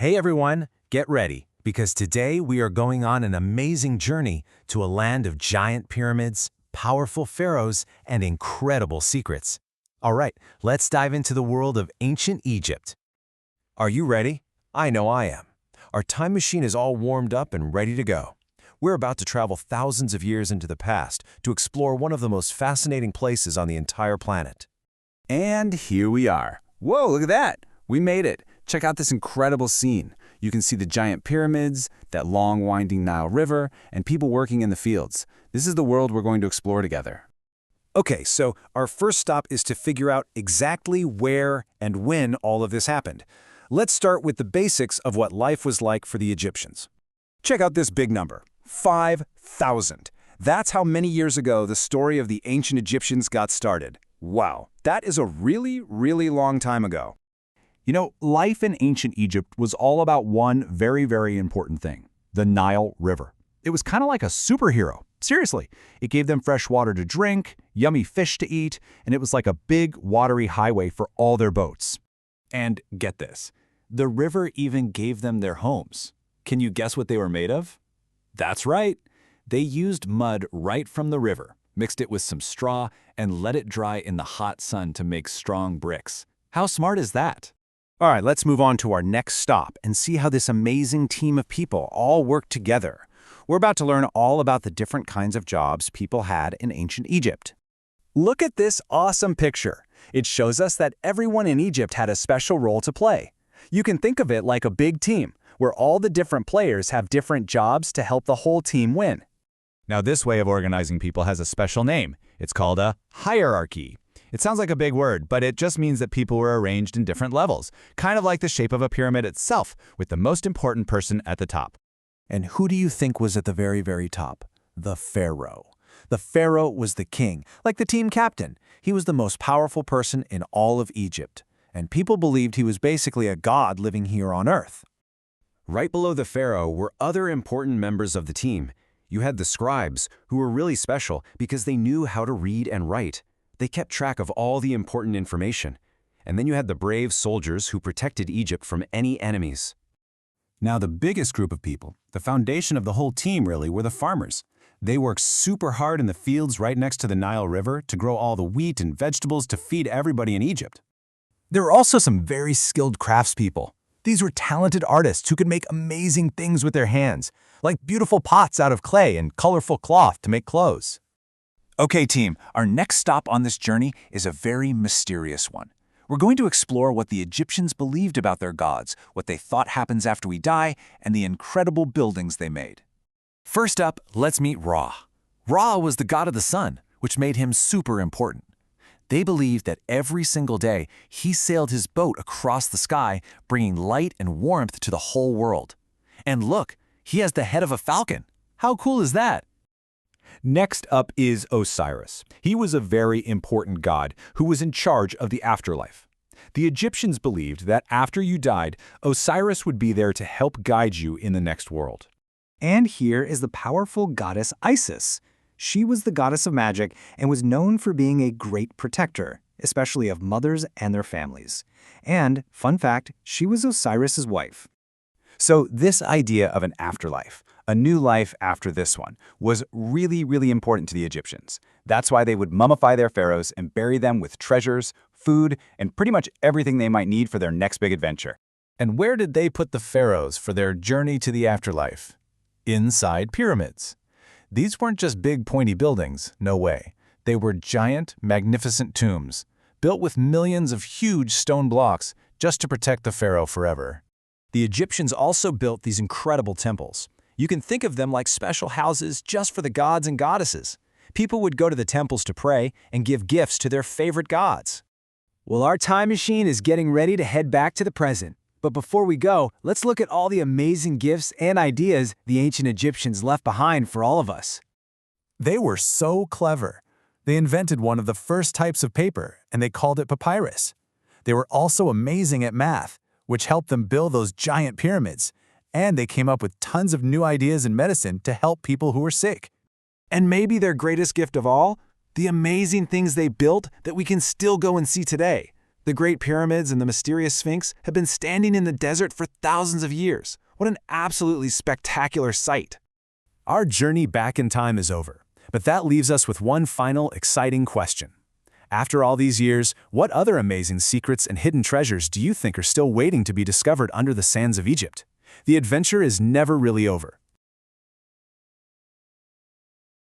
Hey everyone, get ready, because today we are going on an amazing journey to a land of giant pyramids, powerful pharaohs, and incredible secrets. All right, let's dive into the world of ancient Egypt. Are you ready? I know I am. Our time machine is all warmed up and ready to go. We're about to travel thousands of years into the past to explore one of the most fascinating places on the entire planet. And here we are. Whoa, look at that! We made it. Check out this incredible scene. You can see the giant pyramids, that long winding Nile River, and people working in the fields. This is the world we're going to explore together. Okay, so our first stop is to figure out exactly where and when all of this happened. Let's start with the basics of what life was like for the Egyptians. Check out this big number, 5,000. That's how many years ago the story of the ancient Egyptians got started. Wow, that is a really, really long time ago. You know, life in ancient Egypt was all about one very important thing, the Nile River. It was kind of like a superhero. Seriously, it gave them fresh water to drink, yummy fish to eat, and it was like a big watery highway for all their boats. And get this, the river even gave them their homes. Can you guess what they were made of? That's right. They used mud right from the river, mixed it with some straw, and let it dry in the hot sun to make strong bricks. How smart is that? All right, let's move on to our next stop and see how this amazing team of people all work together. We're about to learn all about the different kinds of jobs people had in ancient Egypt. Look at this awesome picture. It shows us that everyone in Egypt had a special role to play. You can think of it like a big team, where all the different players have different jobs to help the whole team win. Now, this way of organizing people has a special name. It's called a hierarchy. It sounds like a big word, but it just means that people were arranged in different levels, kind of like the shape of a pyramid itself, with the most important person at the top. And who do you think was at the very top? The pharaoh. The pharaoh was the king, like the team captain. He was the most powerful person in all of Egypt, and people believed he was basically a god living here on earth. Right below the pharaoh were other important members of the team. You had the scribes, who were really special because they knew how to read and write. They kept track of all the important information. And then you had the brave soldiers who protected Egypt from any enemies. Now, the biggest group of people, the foundation of the whole team really, were the farmers. They worked super hard in the fields right next to the Nile River to grow all the wheat and vegetables to feed everybody in Egypt. There were also some very skilled craftspeople. These were talented artists who could make amazing things with their hands, like beautiful pots out of clay and colorful cloth to make clothes. Okay, team, our next stop on this journey is a very mysterious one. We're going to explore what the Egyptians believed about their gods, what they thought happens after we die, and the incredible buildings they made. First up, let's meet Ra. Ra was the god of the sun, which made him super important. They believed that every single day he sailed his boat across the sky, bringing light and warmth to the whole world. And look, he has the head of a falcon. How cool is that? Next up is Osiris. He was a very important god who was in charge of the afterlife. The Egyptians believed that after you died, Osiris would be there to help guide you in the next world. And here is the powerful goddess Isis. She was the goddess of magic and was known for being a great protector, especially of mothers and their families. And, fun fact, she was Osiris's wife. So this idea of an afterlife, a new life after this one, was really important to the Egyptians. That's why they would mummify their pharaohs and bury them with treasures, food, and pretty much everything they might need for their next big adventure. And where did they put the pharaohs for their journey to the afterlife? Inside pyramids. These weren't just big pointy buildings, no way. They were giant, magnificent tombs, built with millions of huge stone blocks just to protect the pharaoh forever. The Egyptians also built these incredible temples. You can think of them like special houses just for the gods and goddesses. People would go to the temples to pray and give gifts to their favorite gods. Well, our time machine is getting ready to head back to the present. But before we go, let's look at all the amazing gifts and ideas the ancient Egyptians left behind for all of us. They were so clever. They invented one of the first types of paper, and they called it papyrus. They were also amazing at math, which helped them build those giant pyramids. And they came up with tons of new ideas in medicine to help people who were sick. And maybe their greatest gift of all? The amazing things they built that we can still go and see today. The Great Pyramids and the mysterious Sphinx have been standing in the desert for thousands of years. What an absolutely spectacular sight. Our journey back in time is over, but that leaves us with one final exciting question. After all these years, what other amazing secrets and hidden treasures do you think are still waiting to be discovered under the sands of Egypt? The adventure is never really over.